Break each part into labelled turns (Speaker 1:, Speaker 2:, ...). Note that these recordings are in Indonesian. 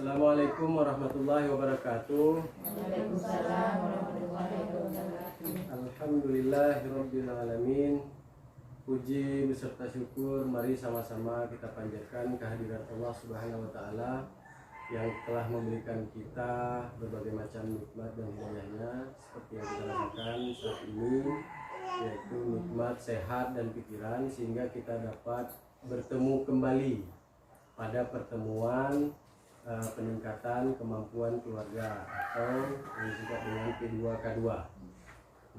Speaker 1: Assalamualaikum warahmatullahi wabarakatuh.
Speaker 2: Waalaikumsalam warahmatullahi wabarakatuh.
Speaker 1: Alhamdulillahirabbil alamin. Puji beserta syukur mari sama-sama kita panjatkan kehadirat Allah Subhanahu wa taala yang telah memberikan kita berbagai macam nikmat dan hidayahnya seperti yang kita rasakan saat ini, yaitu nikmat sehat dan pikiran, sehingga kita dapat bertemu kembali pada pertemuan peningkatan kemampuan keluarga atau yang disebut dengan P2K2.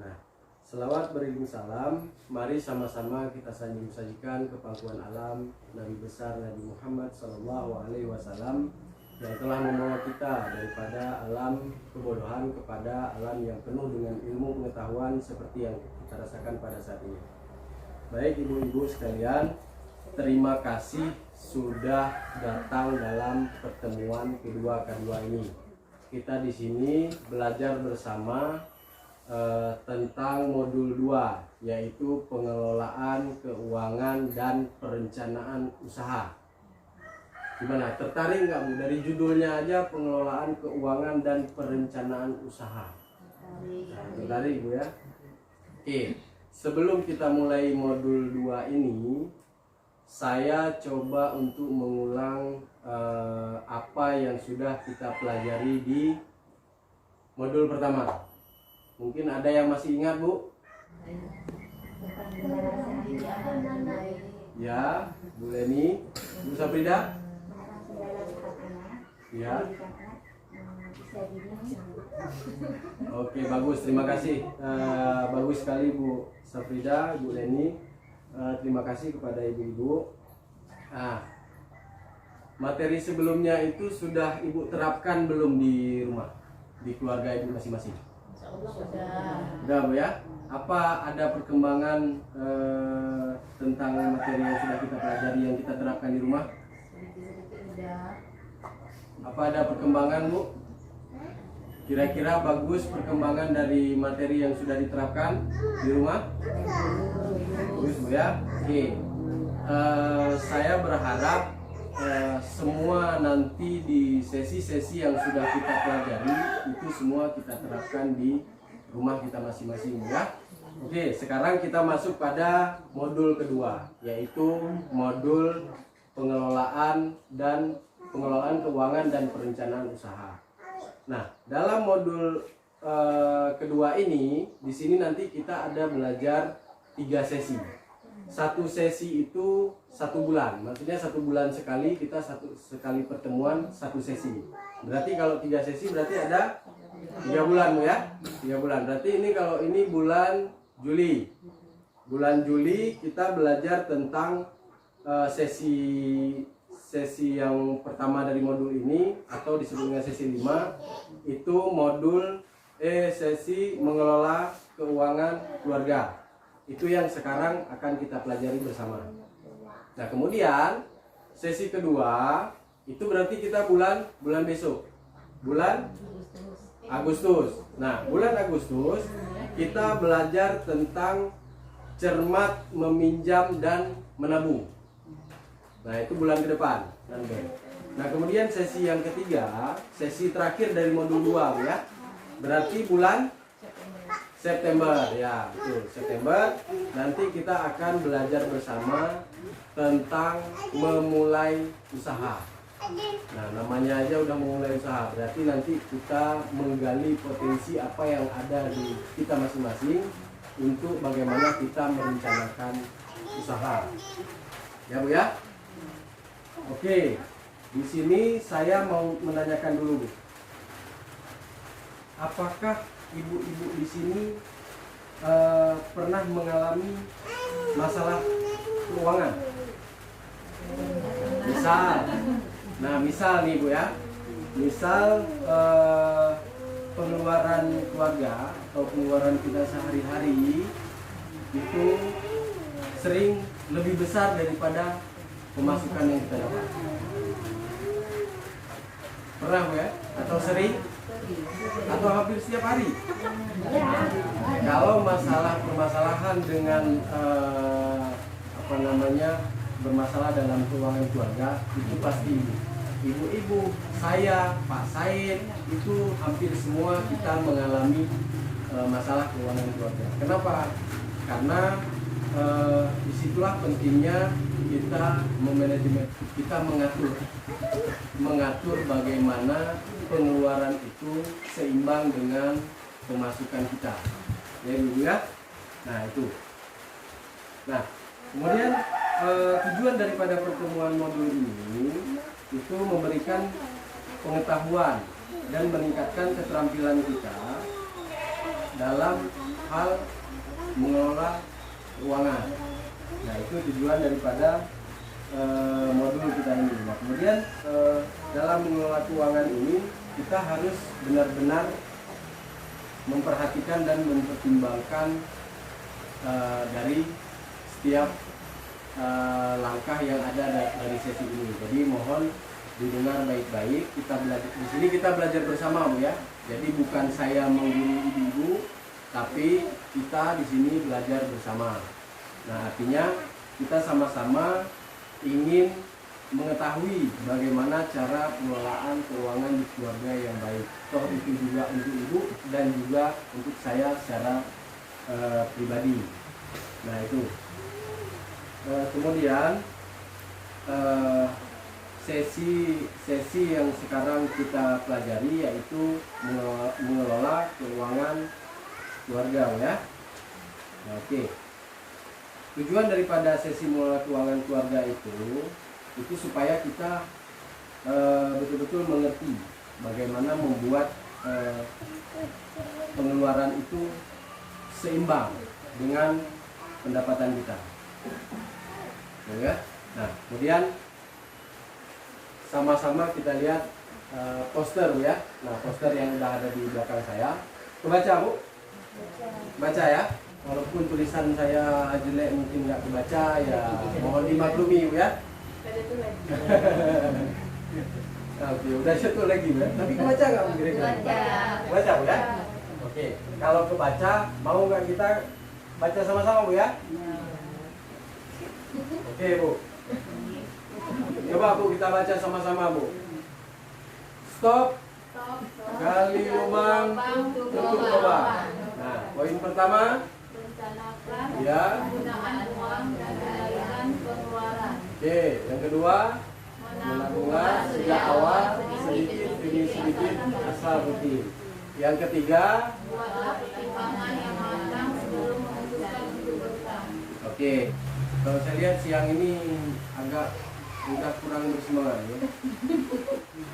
Speaker 1: Nah, selawat beriring salam, mari sama-sama kita sajikan kepangkuan alam Nabi besar Nabi Muhammad SAW yang telah membawa kita daripada alam kebodohan kepada alam yang penuh dengan ilmu pengetahuan seperti yang kita rasakan pada saat ini. Baik ibu-ibu sekalian, terima kasih sudah datang dalam pertemuan P2K2 ini. Kita di sini belajar bersama tentang modul 2, yaitu pengelolaan keuangan dan perencanaan usaha. Gimana? Tertarik nggak Bu? Dari judulnya aja pengelolaan keuangan dan perencanaan usaha. Tertarik Bu ya? Oke, sebelum kita mulai modul 2 ini, saya coba untuk mengulang apa yang sudah kita pelajari di modul pertama. Mungkin ada yang masih ingat Bu? Ya, Bu Leni, Bu Sabrida? Ya. Oke, bagus, terima kasih. Bagus sekali Bu Sabrida, Bu Leni. Terima kasih kepada ibu-ibu. Materi sebelumnya itu sudah Ibu terapkan belum di rumah, di keluarga Ibu masing-masing? Sudah Bu ya. Apa ada perkembangan tentang materi yang sudah kita pelajari yang kita terapkan di rumah? Apa ada perkembangan Bu? Kira-kira bagus perkembangan dari materi yang sudah diterapkan di rumah? Bagus Bu ya. Oke. Saya berharap semua nanti di sesi-sesi yang sudah kita pelajari itu semua kita terapkan di rumah kita masing-masing ya. Oke, sekarang kita masuk pada modul kedua, yaitu modul pengelolaan keuangan dan perencanaan usaha. Nah, dalam modul kedua ini, di sini nanti kita ada belajar 3 sesi. Satu sesi itu 1 bulan, maksudnya 1 bulan sekali kita sekali pertemuan 1 sesi. Berarti kalau 3 sesi berarti ada 3 bulan Bu ya, 3 bulan. Berarti ini kalau ini bulan Juli. Bulan Juli kita belajar tentang sesi yang pertama dari modul ini, atau disebutnya sesi 5, itu sesi mengelola keuangan keluarga. Itu yang sekarang akan kita pelajari bersama. Nah, kemudian sesi kedua itu berarti kita bulan besok, bulan Agustus. Nah, bulan Agustus kita belajar tentang cermat meminjam dan menabung. Nah, itu bulan ke depan. Nah, kemudian sesi yang ketiga, sesi terakhir dari modul 2 ya. Berarti bulan September ya, betul, September. Nanti kita akan belajar bersama tentang memulai usaha. Nah, namanya aja udah memulai usaha, berarti nanti kita menggali potensi apa yang ada di kita masing-masing untuk bagaimana kita merencanakan usaha. Ya Bu ya? Oke, di sini saya mau menanyakan dulu Bu. Apakah ibu-ibu di sini pernah mengalami masalah keuangan? Misal nih Bu ya, misal pengeluaran keluarga atau pengeluaran kita sehari-hari itu sering lebih besar daripada pemasukan yang kita dapat. Pernah Bu ya? Atau sering? Atau hampir setiap hari? Kalau permasalahan dengan bermasalah dalam keuangan keluarga, itu pasti ibu-ibu, saya, Pak Said, itu hampir semua kita mengalami masalah keuangan keluarga. Kenapa? Karena disitulah pentingnya kita memanajemen, kita mengatur bagaimana pengeluaran itu seimbang dengan pemasukan kita, ya ibu ya. Nah itu. Nah kemudian tujuan daripada pertemuan modul ini itu memberikan pengetahuan dan meningkatkan keterampilan kita dalam hal mengelola keuangan. Nah itu tujuan daripada modul kita ini. Nah kemudian dalam mengelola keuangan ini kita harus benar-benar memperhatikan dan mempertimbangkan dari setiap langkah yang ada dari sesi ini. Jadi mohon didengar baik-baik. Kita belajar di sini, kita belajar bersama Bu ya. Jadi bukan saya mengguru ibu-ibu, tapi kita di sini belajar bersama. Nah artinya kita sama-sama ingin mengetahui bagaimana cara pengelolaan keuangan di keluarga yang baik. Toh itu juga untuk ibu dan juga untuk saya secara pribadi. Nah itu. Kemudian sesi yang sekarang kita pelajari yaitu mengelola keuangan keluarga ya. Nah, oke. Tujuan daripada sesi mengelola keuangan keluarga itu supaya kita betul-betul mengerti bagaimana membuat pengeluaran itu seimbang dengan pendapatan kita. Ya. Nah, kemudian sama-sama kita lihat poster ya. Nah, poster yang sudah ada di belakang saya. Kebaca Bu? Baca ya. Walaupun tulisan saya jelek mungkin nggak kebaca ya, mohon dimaklumi Bu ya. Oke, udah satu lagi Bu. Tapi kebaca nggak Bu kira-kira? Baca Bu ya. Oke, kalau kebaca mau nggak kita baca sama-sama Bu ya? Oke Bu. Coba Bu kita baca sama-sama Bu. Stop. Gali lubang, tutup lubang. Nah, poin pertama.
Speaker 2: Rencanakan
Speaker 1: Ya.
Speaker 2: penggunaan uang dan aliran pengeluaran.
Speaker 1: Oke, yang kedua. Menabunglah sejak awal sedikit demi sedikit asal rutin. Yang ketiga.
Speaker 2: Buatlah pertimbangan yang matang sebelum memutuskan untuk berutang.
Speaker 1: Oke, kalau saya lihat siang ini agak kurang bersemangat ya.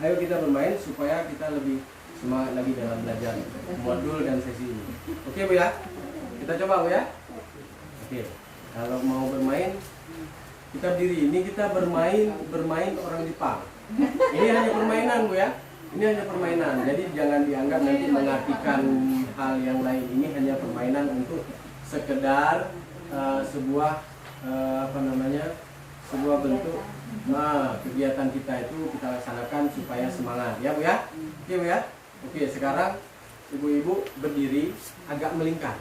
Speaker 1: Ayo kita bermain supaya kita lebih semangat lagi dalam belajar modul dan sesi ini. Oke Bu ya, kita coba Bu ya. Oke, kalau mau bermain kita berdiri. Ini kita bermain orang Jepang. Ini hanya permainan Bu ya. Ini hanya permainan. Jadi jangan dianggap nanti mengartikan hal yang lain. Ini hanya permainan untuk sekedar sebuah sebuah bentuk kegiatan kita itu kita laksanakan supaya semangat ya Bu ya. Oke Bu ya. Oke, sekarang ibu-ibu berdiri agak melingkar.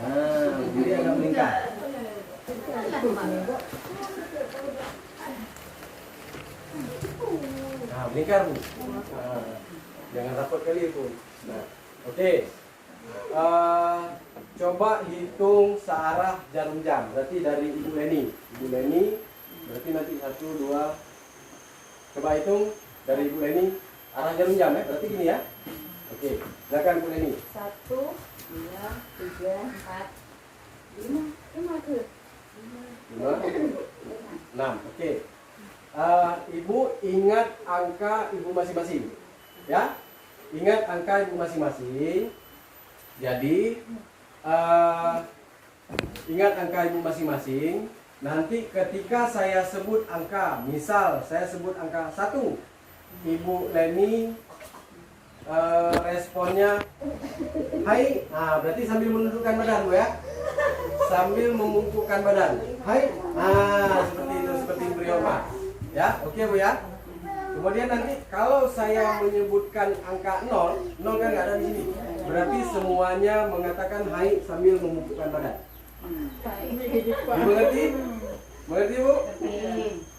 Speaker 1: Berdiri agak melingkar. Nah, melingkar Bu. Jangan rapat kali itu. Nah, oke. Coba hitung searah jarum jam. Berarti dari Ibu Leni. Ibu Leni berarti nanti 1, 2. Coba hitung dari Ibu Leni arah jarum jam ya. Berarti gini ya. Oke, silakan Bu Leni.
Speaker 2: 1, 2, 3, 4, 5 ke
Speaker 1: 5, 6. Oke. Ibu ingat angka ibu masing-masing. Ya. Ingat angka ibu masing-masing. Jadi ingat angka ibu masing-masing. Nanti ketika saya sebut angka, misal saya sebut angka 1, Ibu Leni responnya hai. Nah, berarti sambil menundukkan badan Bu ya. Sambil membungkukkan badan. Hai. Nah, seperti itu, seperti beri hormat. Ya, oke Bu ya. Kemudian nanti kalau saya menyebutkan angka 0 kan nggak ada di sini. Berarti semuanya mengatakan hai sambil membungkukkan badan. Mengerti? Mengerti Bu?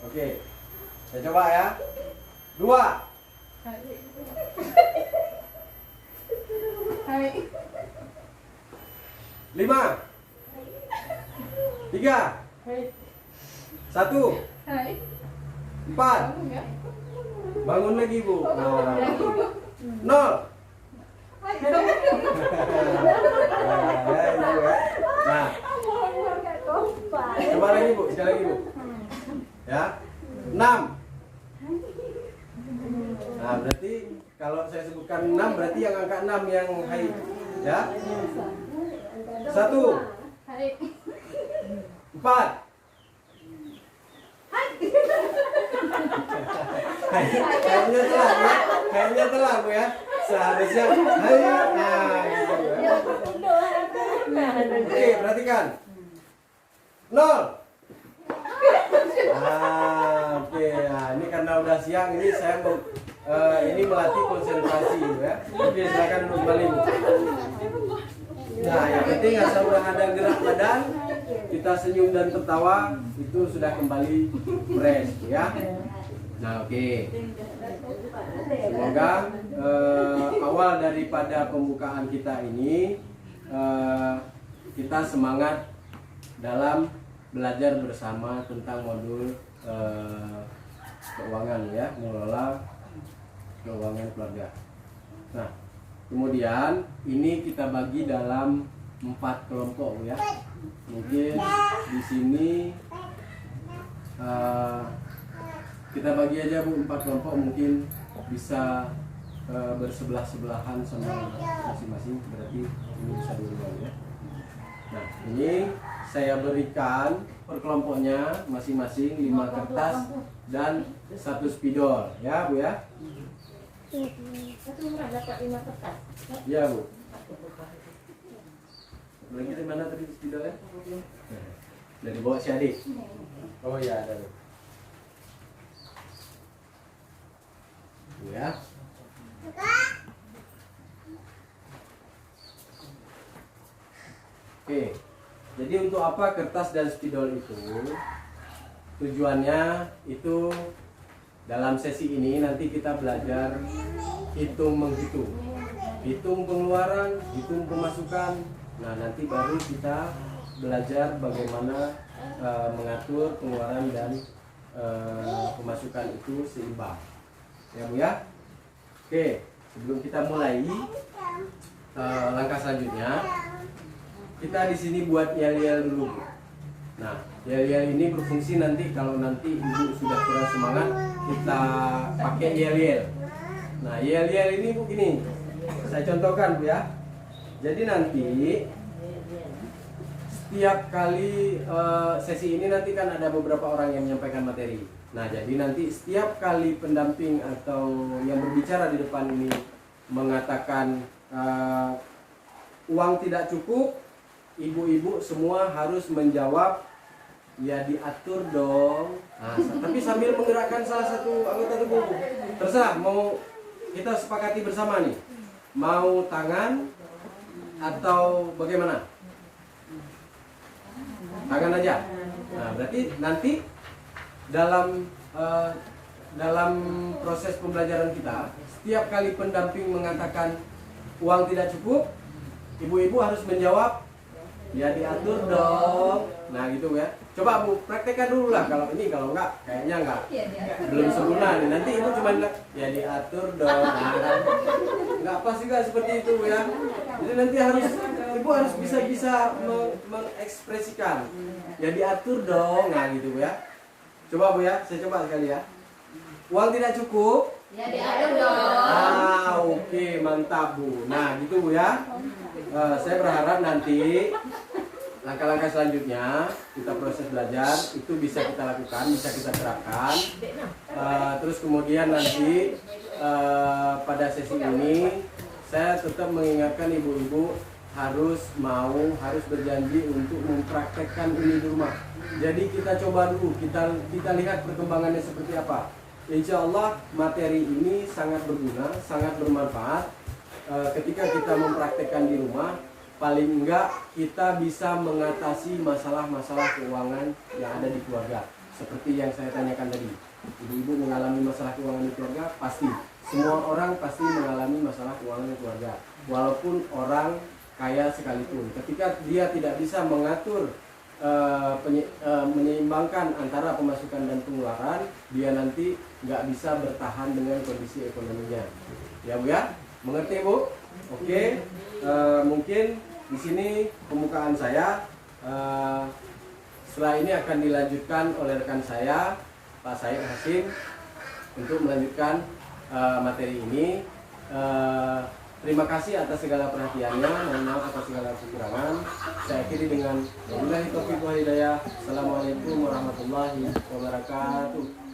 Speaker 1: Oke. Saya coba ya. 2,
Speaker 2: Hai.
Speaker 1: 5, 3,
Speaker 2: Hai.
Speaker 1: 1,
Speaker 2: Hai.
Speaker 1: 4.
Speaker 2: Bangun ya?
Speaker 1: Bangun lagi Bu. Nah, 0. Nah, coba lagi Bu, sekali lagi Bu. Ya, 6. Nah, berarti kalau saya sebutkan 6 berarti yang angka 6 yang hai. Ya. 1,
Speaker 2: Hai.
Speaker 1: 4. Kayaknya telah ya. Kayaknya telah Bu ya. Seharusnya hai. Nah, gitu ya. Oke, perhatikan. 0. Nah, oke. Nah, ini karena udah siang ini saya mau ini melatih konsentrasi ya. Oke, silakan duduk kembali Bu. Nah, yang penting asal udah ada gerak badan, kita senyum dan tertawa, itu sudah kembali fresh ya. Nah, oke. Semoga awal daripada pembukaan kita ini kita semangat dalam belajar bersama tentang modul keuangan ya, mengelola keuangan keluarga. Nah, kemudian ini kita bagi dalam 4 kelompok ya. Mungkin di sini kita bagi aja Bu 4 kelompok, mungkin bisa bersebelah-sebelahan sama masing-masing, berarti ini bisa dua ya. Nah, ini saya berikan per kelompoknya masing-masing 5 kertas dan 1 spidol ya Bu ya.
Speaker 2: Dapat 5 kertas.
Speaker 1: Iya Bu. Lagi dari mana tadi spidolnya? Dari bawah si adik. Oh iya ada Bu. Bu ya. Oke, jadi untuk apa kertas dan spidol itu? Tujuannya itu dalam sesi ini nanti kita belajar hitung menghitung, hitung pengeluaran, hitung pemasukan. Nah, nanti baru kita belajar bagaimana mengatur pengeluaran dan pemasukan itu seimbang. Ya Bu ya. Oke, sebelum kita mulai langkah selanjutnya, kita di sini buat yel-yel dulu. Nah, yel-yel ini berfungsi nanti kalau nanti Ibu sudah kurang semangat, kita pakai yel-yel. Nah, yel-yel ini Bu gini. Saya contohkan Bu ya. Jadi nanti setiap kali sesi ini nanti kan ada beberapa orang yang menyampaikan materi. Nah, jadi nanti setiap kali pendamping atau yang berbicara di depan ini mengatakan uang tidak cukup, ibu-ibu semua harus menjawab ya diatur dong. Nah, tapi sambil menggerakkan salah satu anggota tubuh. Terserah mau kita sepakati bersama nih. Mau tangan atau bagaimana? Tangan aja. Nah, berarti nanti dalam proses pembelajaran kita, setiap kali pendamping mengatakan uang tidak cukup, ibu-ibu harus menjawab ya diatur dong. Nah gitu ya. Coba Bu praktekkan dulu lah, kalau ini, kalau enggak kayaknya enggak belum sempurna nih. Nanti ibu cuma ya diatur dong. Nah, enggak pas juga seperti itu ya. Jadi nanti ibu harus bisa mengekspresikan ya diatur dong. Nah gitu Bu ya. Coba Bu ya, saya coba sekali ya. Uang tidak cukup
Speaker 2: Ya diatur dong.
Speaker 1: Ah, oke, mantap Bu. Nah gitu Bu ya. Saya berharap nanti langkah-langkah selanjutnya kita proses belajar itu bisa kita lakukan, bisa kita terapkan. Terus kemudian nanti pada sesi ini saya tetap mengingatkan ibu-ibu harus berjanji untuk mempraktekkan ini di rumah. Jadi kita coba dulu, kita lihat perkembangannya seperti apa. Insya Allah materi ini sangat berguna, sangat bermanfaat. Ketika kita mempraktekkan di rumah, paling enggak kita bisa mengatasi masalah-masalah keuangan yang ada di keluarga seperti yang saya tanyakan tadi. ibu-ibu mengalami masalah keuangan di keluarga, pasti semua orang pasti mengalami masalah keuangan di keluarga. Walaupun orang kaya sekalipun, ketika dia tidak bisa mengatur menyeimbangkan antara pemasukan dan pengeluaran, dia nanti nggak bisa bertahan dengan kondisi ekonominya. Ya Bu ya, mengerti Bu? Oke, mungkin di sini pembukaan saya. Setelah ini akan dilanjutkan oleh rekan saya, Pak Said Hasim, untuk melanjutkan materi ini. Terima kasih atas segala perhatiannya, mohon maaf atas segala kekurangan. Saya akhiri dengan wabillahi taufiq wal hidayah. Assalamualaikum warahmatullahi wabarakatuh.